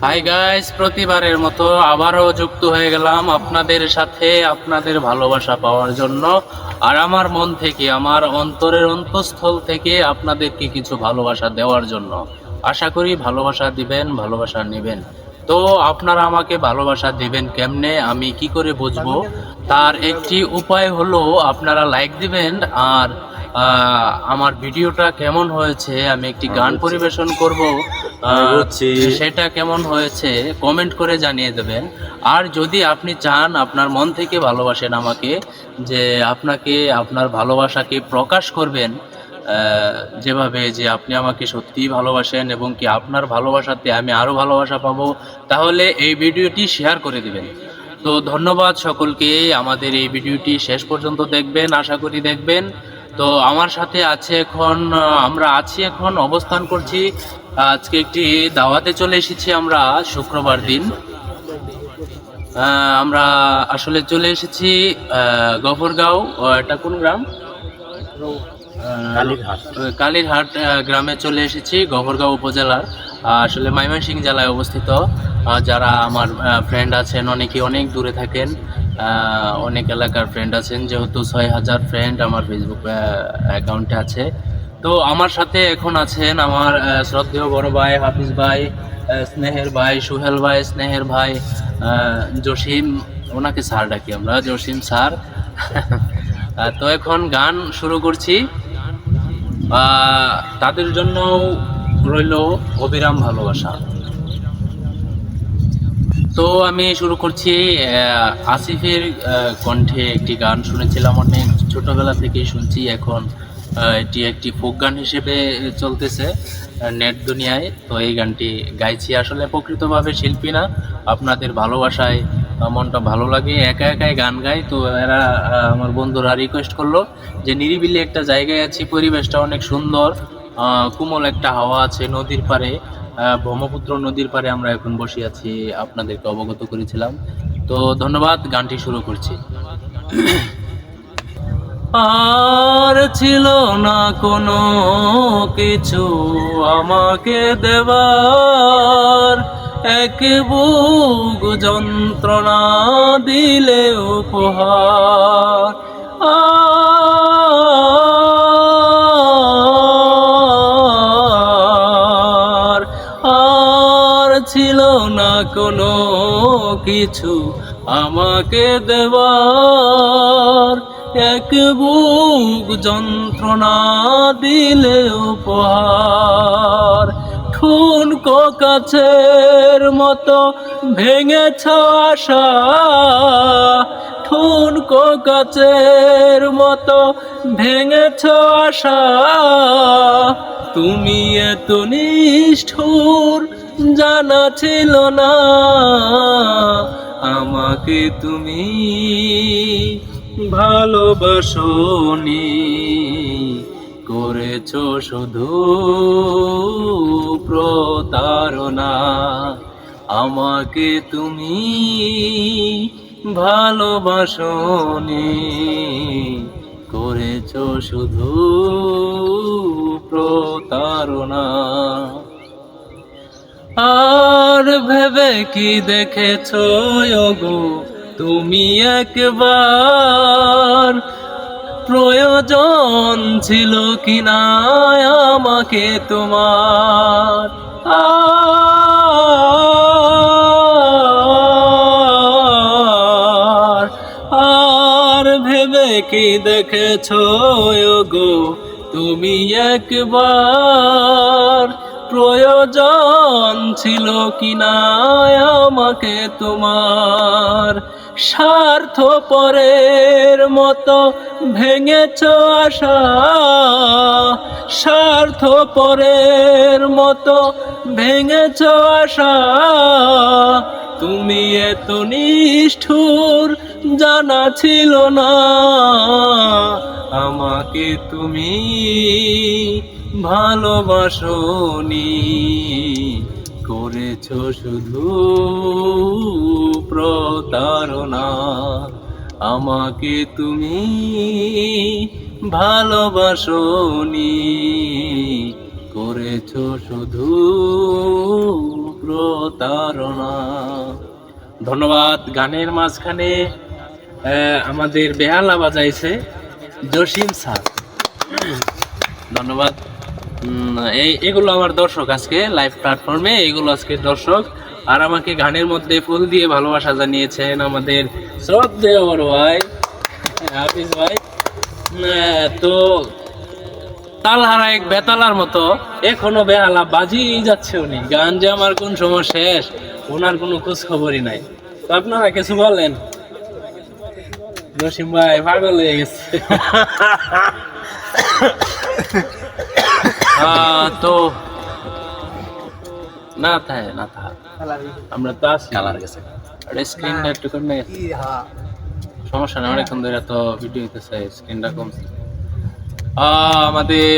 Hi guys, প্রতিবারের মতো আবারও যুক্ত হয়ে গেলাম আপনাদের সাথে আপনাদের ভালোবাসা পাওয়ার জন্য। আর আমার মন থেকে, আমার অন্তরের অন্তঃস্থল থেকে আপনাদেরকে কিছু ভালোবাসা দেওয়ার জন্য। আশা করি ভালোবাসা দিবেন, ভালোবাসা নেবেন। তো আপনারা আমাকে ভালোবাসা দিবেন কেমনে, আমি কি করে বুঝবো? তার একটি উপায় হলো আপনারা লাইক দিবেন। আর আমার ভিডিওটা কেমন হয়েছে, আমি একটি গান পরিবেশন করব, সেটা কেমন হয়েছে কমেন্ট করে জানিয়ে দেবেন। আর যদি আপনি চান, আপনার মন থেকে ভালোবাসেন আমাকে, যে আপনাকে আপনার ভালোবাসাকে প্রকাশ করবেন যেভাবে, যে আপনি আমাকে সত্যিই ভালোবাসেন এবং কি আপনার ভালোবাসাতে আমি আরও ভালোবাসা পাবো, তাহলে এই ভিডিওটি শেয়ার করে দিবেন। তো ধন্যবাদ সকলকে, আমাদের এই ভিডিওটি শেষ পর্যন্ত দেখবেন, আশা করি দেখবেন। তো আমার সাথে আছে এখন, আমরা আছি এখন, অবস্থান করছি, আজকে একটি দাওয়াতে চলে এসেছি আমরা শুক্রবার দিন। আমরা আসলে চলে এসেছি গফরগাঁও, এটা কোন গ্রাম? কালীরহাট গ্রামে চলে এসেছি, গফরগাঁও উপজেলার, আসলে ময়মনসিংহ জেলায় অবস্থিত। যারা আমার ফ্রেন্ড আছেন, অনেকে অনেক দূরে থাকেন, অনেক এলাকার ফ্রেন্ড আছেন, যেহেতু 6,000 ফ্রেন্ড আমার ফেসবুক অ্যাকাউন্টে আছে। তো আমার সাথে এখন আছেন আমার শ্রদ্ধেয় বড় ভাই হাফিজ ভাই, স্নেহের ভাই সুহেল ভাই, স্নেহের ভাই জসিম, ওনাকে স্যার ডাকি আমরা, জসিম স্যার। তো এখন গান শুরু করছি, তাদের জন্য রইল অবিরাম ভালোবাসা। তো আমি শুরু করছি, আসিফের কণ্ঠে একটি গান শুনেছিলাম, অনেক ছোটবেলা থেকেই শুনছি, এখন এটি একটি ফোক গান হিসেবে চলতেছে নেট দুনিয়ায়। তো এই গানটি গাইছি, আসলে প্রকৃতভাবে শিল্পী না, আপনাদের ভালোবাসায় মনটা ভালো লাগে, একা একাই গান গাই। তো এরা আমার বন্ধুরা রিকোয়েস্ট করলো যে নিরিবিলি একটা জায়গায় আছি, পরিবেশটা অনেক সুন্দর, কোমল একটা হাওয়া আছে, নদীর পাড়ে, ব্রহ্মপুত্র নদীর পাড়ে আমরা এখন বসে আছি, আপনাদেরকে অবগত করেছিলাম। তো ধন্যবাদ, গানটি শুরু করছি। আর ছিল না কোনো কিছু আমাকে দেবার, এক বুক যন্ত্রণা দিলে উপহার। আর ছিল না কোনো কিছু আমাকে দেবার, এক বুক যন্ত্রণা দিলে উপহার। ঠুনকো কাছের মতো ভেঙেছ আশা, ঠুনকো কাছের মতো ভেঙেছ আশা, তুমি এত নিষ্ঠুর জানা ছিল না, আমাকে তুমি ভালোবাসনি, করেছ শুধু প্রতারণা, আমাকে তুমি ভালোবাসনি, করেছ শুধু প্রতারণা। আর ভেবে কি দেখেছো গো তুমি একবার, প্রয়োজন ছিল কিনা আমাকে তোমার? আর ভেবে কি দেখেছো গো তুমি একবার, প্রয়োজন ছিল কিনা আমাকে তোমার? স্বার্থপরের মতো ভেঙেছ আশা, স্বার্থপরের মতো ভেঙেছ আশা, তুমি এত নিষ্ঠুর জানা ছিল না, আমাকে তুমি ভালোবাসনি, করেছ শুধু প্রতারণা, আমাকে তুমি ভালোবাসনি, করেছ শুধু প্রতারণা। ধন্যবাদ। গানের মাঝখানে আমাদের বেহালা বাজাইছে জসিম স্যার, ধন্যবাদ। এগুলো আমার দর্শক আজকে লাইভ প্ল্যাটফর্মে, এগুলো আজকে দর্শক। আর আমাকে গানের মধ্যে ফুল দিয়ে ভালোবাসা জানিয়েছেন আমাদের শ্রদ্ধেয় বড় ভাই হাফিজ ভাই। তো তালহারা এক বেতালার মতো এখনো বেহালা বাজিয়ে যাচ্ছে উনি। গান যে আমার কোন সময় শেষ ওনার কোনো খোঁজ খবরই নাই। তো আপনারা কিছু বলেন। জসিম ভাই পাগল হয়ে গেছে। তো না থাকে না থাকে, আমরা তো আছি। কালার গেছে স্ক্রিনটা একটু কমে গেছে, সমস্যা নেই, অনেকক্ষণ ধরে তো ভিডিও হইতেছে, স্ক্রিনটা কমছে। আমাদের